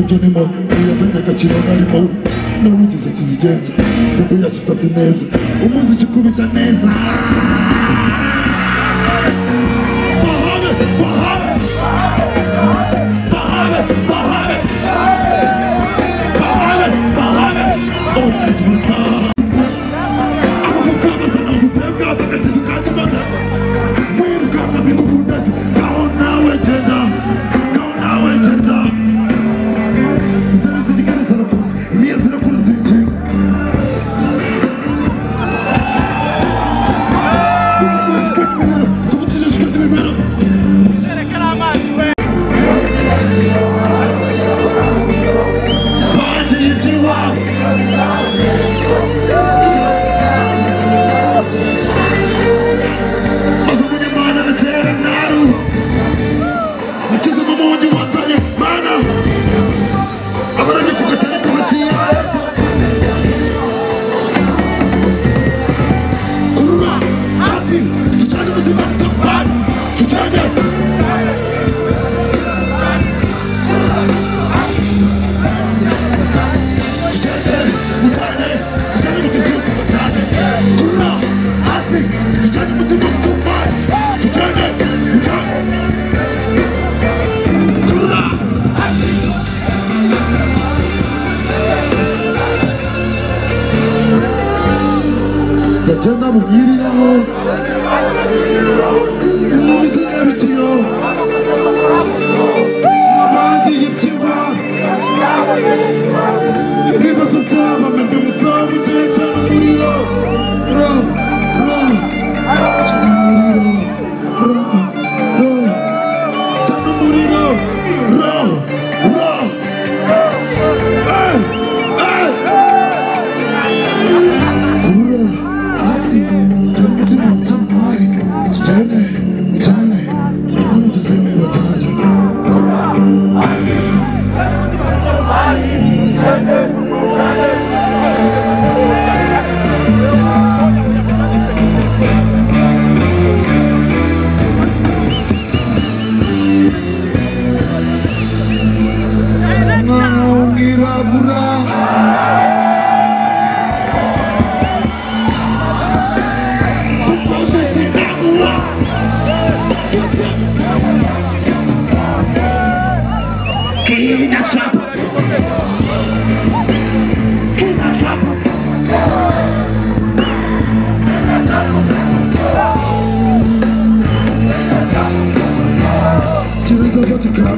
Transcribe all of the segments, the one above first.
ibyo nimo ntiyamenye agaciro narimo n'uwigize kizigenza tempo yakitatse neza umuziki ukubita neza Jana mugiriraho imizi y'abitiyo n'abandi y'ibyiba ibibazo by'abamenya umusabu cyane umuriro cyane umuriro cyane umuriro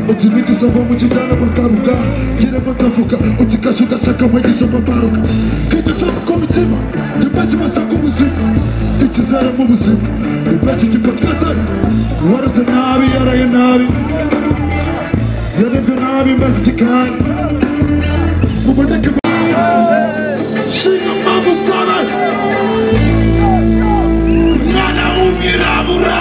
utimiki sababu chijana bakaruka kire batafuka utikashuka shaka mwagisha babaruka kije chama komitima ndibachi masako muzika ichizara mu buzima ndibachi kifatkasa warase nabi yaraye nabi yarebye nabi mbazi kikani muboneke shinga mambo sana mwana umwirabura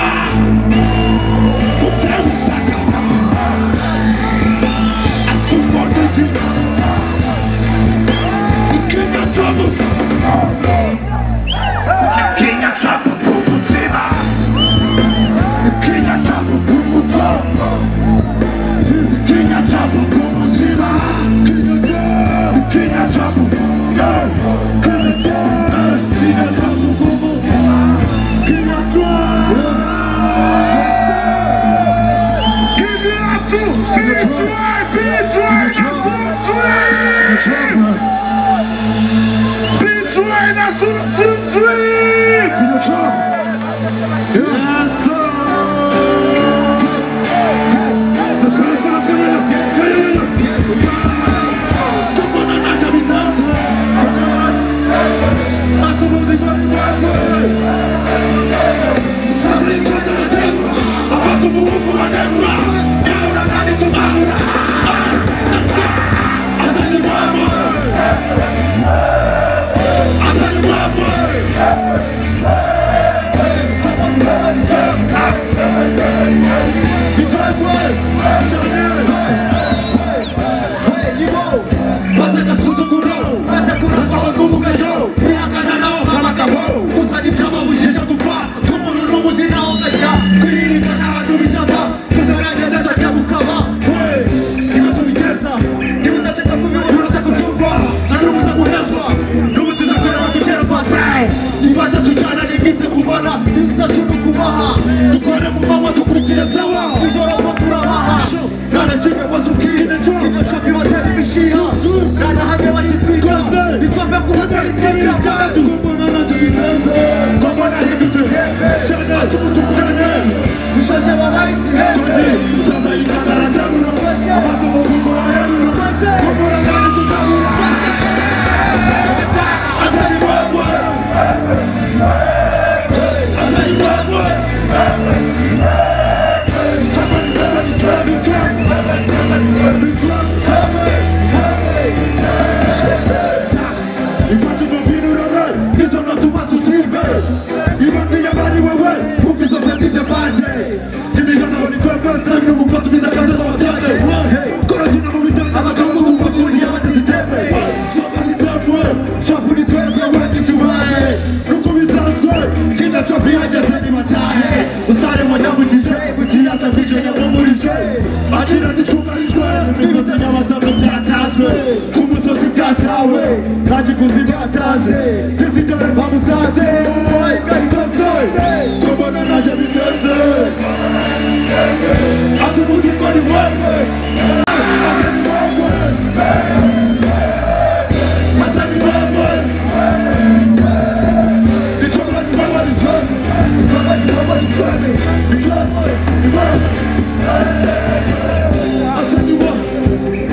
cyacu ni ukubaha dukore mu manywa dukurikire sawa ijoro ko turabaha nana kimwe wazo ubwire kinyo cyo bibatera imishiha nana hamwe bati twitwaze icyo mbe kubatera inzira kumbona nacyo bitenze kumbona hindutse cyane cy'umutuku cyane bishaje babaye igihe saza y'imana aratarura amaze mu gukora yarura kumbona nani tutabura azari wawe azari wawe Kaji kuzidi atanze Tizidore bamusaze Kumbona naja bitenze Asimuti kwa ni wewe Asani wewe Asani wewe Nichoma ni wewe nichome Nichoma ni wewe nichome Nichome ni wewe Asani wewe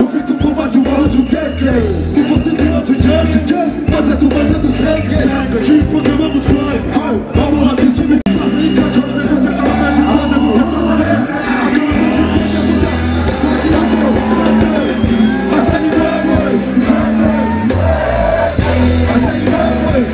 Ufite mkuba tuwa tugeke Ufite tino tujeke Maze tubate tusenge Senge Chipo kama mutwaye Mamu hapisi Sasa ikacho Zepate kama meji Kwaze mutakaza meji Akawa meji Kwaze muja Kwaze yazo Asani wewe Asani wewe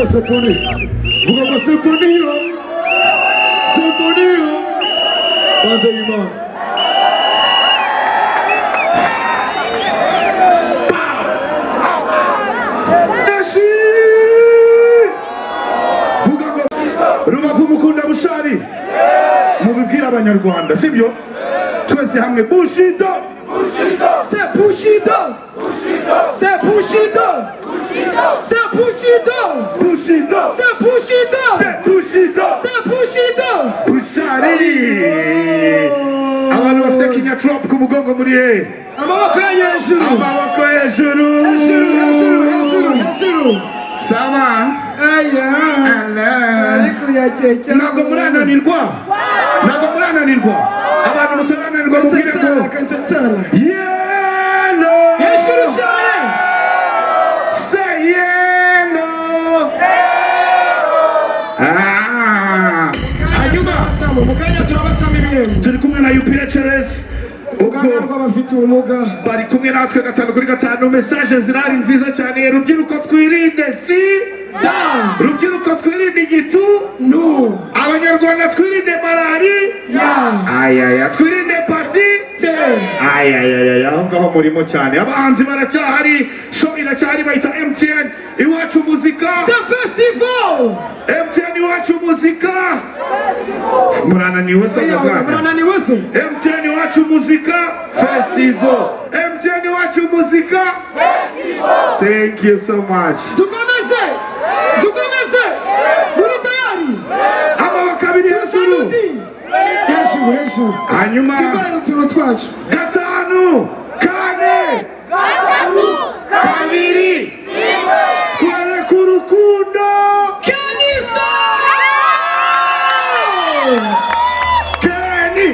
Symphony. Vuga ma sinfonia. Sinfonia. Banda Iman. Merci. Vuga ngo Rubavu mukunda bushari. Mubibwira abanyarwanda sibyo? Twese hamwe Bushido. C'est Bushido. C'est Bushido. C'est Bushido. Bushido. C'est Bushido. C'est Bushido. C'est Bushido. Bushari. Abantu bafite kinyatrop ku mugongo muri he. Amaboko hejuru. Amaboko hejuru. Hejuru. Sawa. Aya. Ariko yakeke. Ntago murananirwa. Abantu mutarananirwa mubwire ko. Yellow. Hejuru cyane. Say yellow. Ayuba. Mukanya turabatsama ibintu. Turi kumwe na UPHRS. Ubwo rw'abafite ubumuga bari kumwe natwe 5/5. Message zirari nziza cyane. Rubyiruko twirinde rubyiruko twirinde igitu abanyarwanda twirinde malariya twirinde hepatite aho ngaho murimo cyane. Abahanzi baracyahari, show iracyari, bayita MTN Iwacu Muzika Festival. MTN Iwacu Muzika murananiwe se MTN Iwacu Muzika Festival. MTN Iwacu Muzika Festival. Thank you so much. Tukomeze muri tayari amaboko abiri hejuru hanyuma twikorera utuntu twacu 5 4 2 twere ku rukundo Kenisa Kenny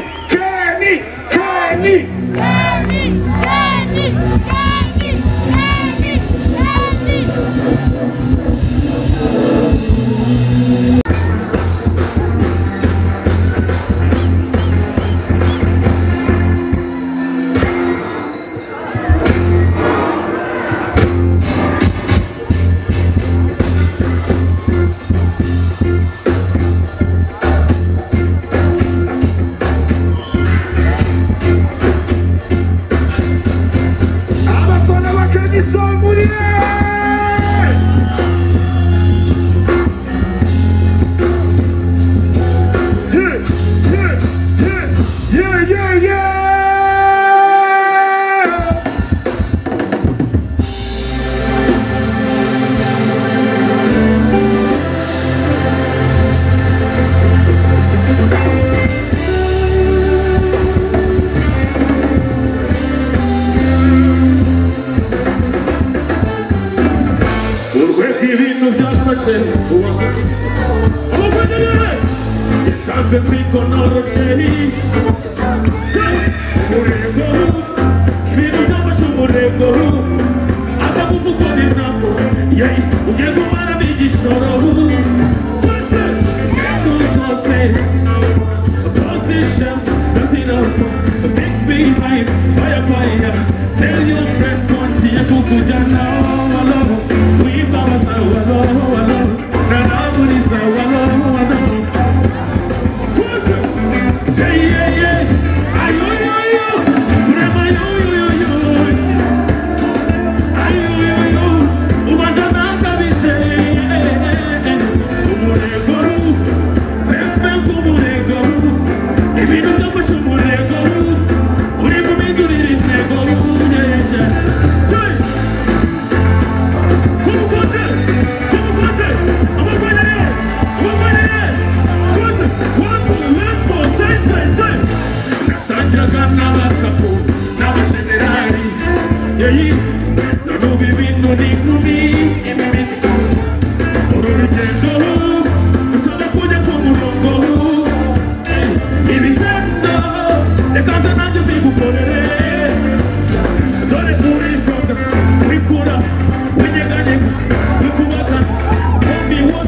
we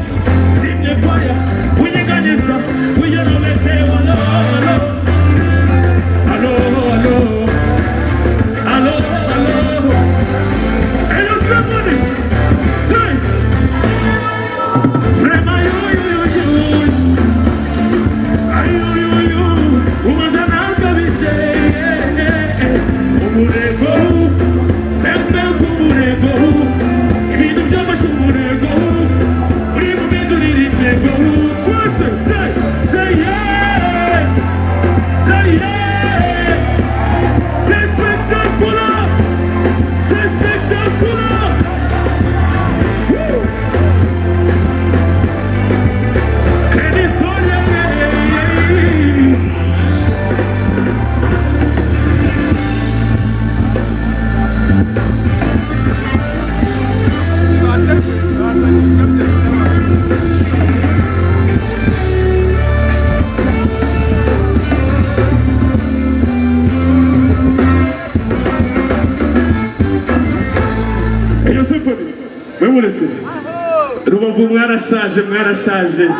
Rubavu mwarashaje mwarashaje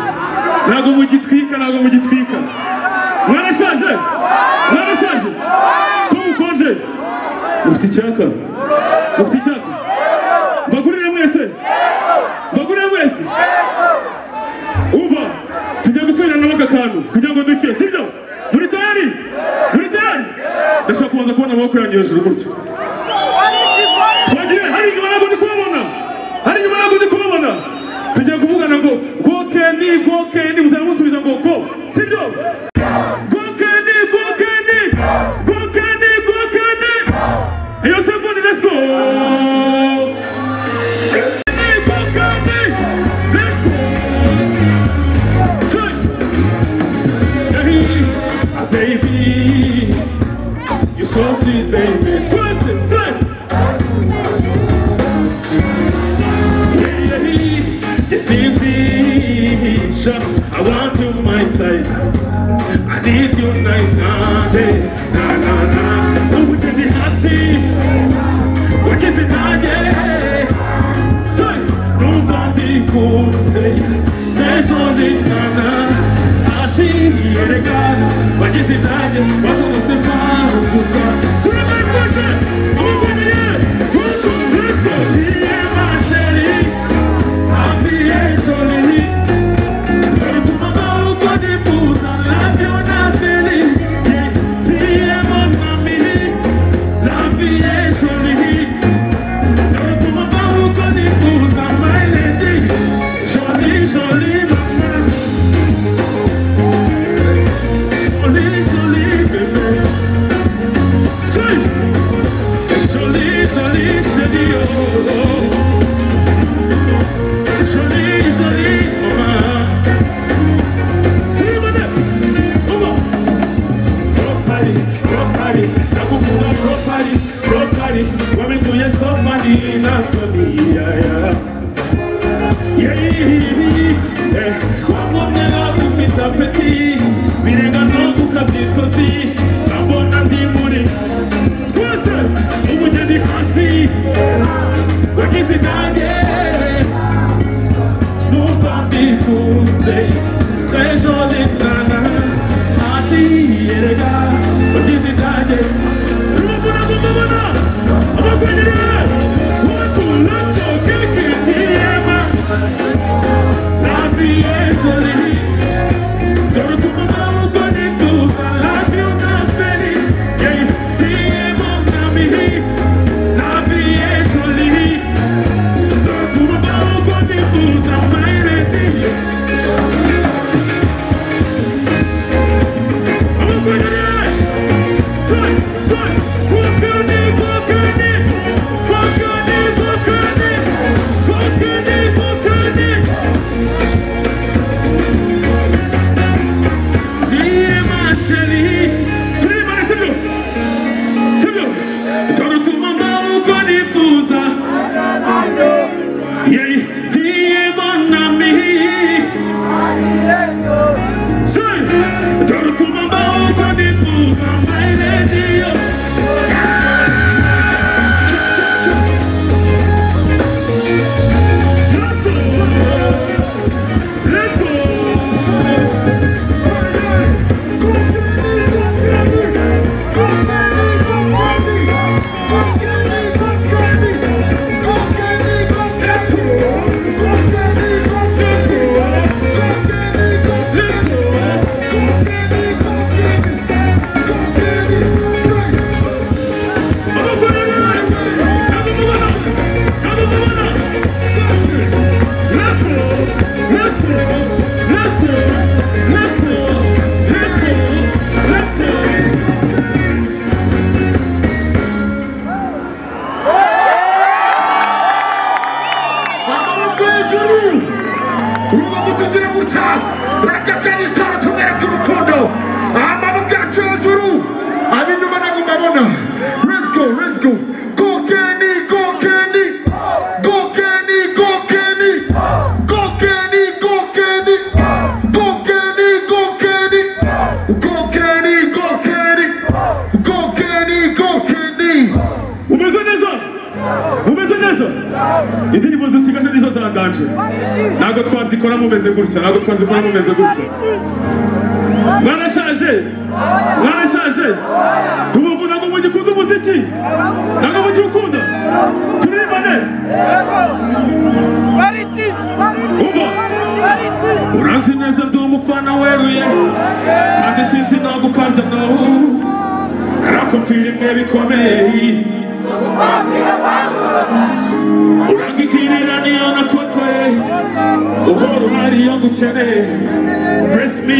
ntago mugitwika mwarashaje ko mukonje ufite icyaka mbagurire mwese umva tujya gusubirana n'aka kantu kugira ngo dukire sibyo muri tayari ndashaka kubanza kubona amaboko yanjye hejuru gutyo twagire hari inyuma ntabwo ndi kubabona tujya kuvugana ngo gokeni muzaba musubiza ngo go sibyo gokeni iyo symphony let's go baby, you're so sweet, baby. Yes, indeed, I want you my side. I need you night and day. Na. Who would be happy? What is it again? Say, nobody could say. There's only na. Vai de cidade, pode não ser claro, tu sabe. Tu não vai fazer, vamos ganhar. Tu me ma chérie, a vie est jolie. Pero tu m'as pas de fous, la vie on a fini. Tu es mon ami, la vie est jolie. Pero tu m'as pas de fous, my lady, jolie maman. ntabwo twazikora mumeze gutya, ntabwo twazikora mumeze gutya. Mwarashaje, mwarashaje. Ubu ntabwo mugikunda umuziki, ntabwo mugikunda. Turibane. Umva, uranzi neza ndi umufana weruye, kandi sinzi nagukabya no. Narakumvira imwe bikomeye. Urangikirira niyo nakotoye, uhora uhari iyo ngukeneye. Press me.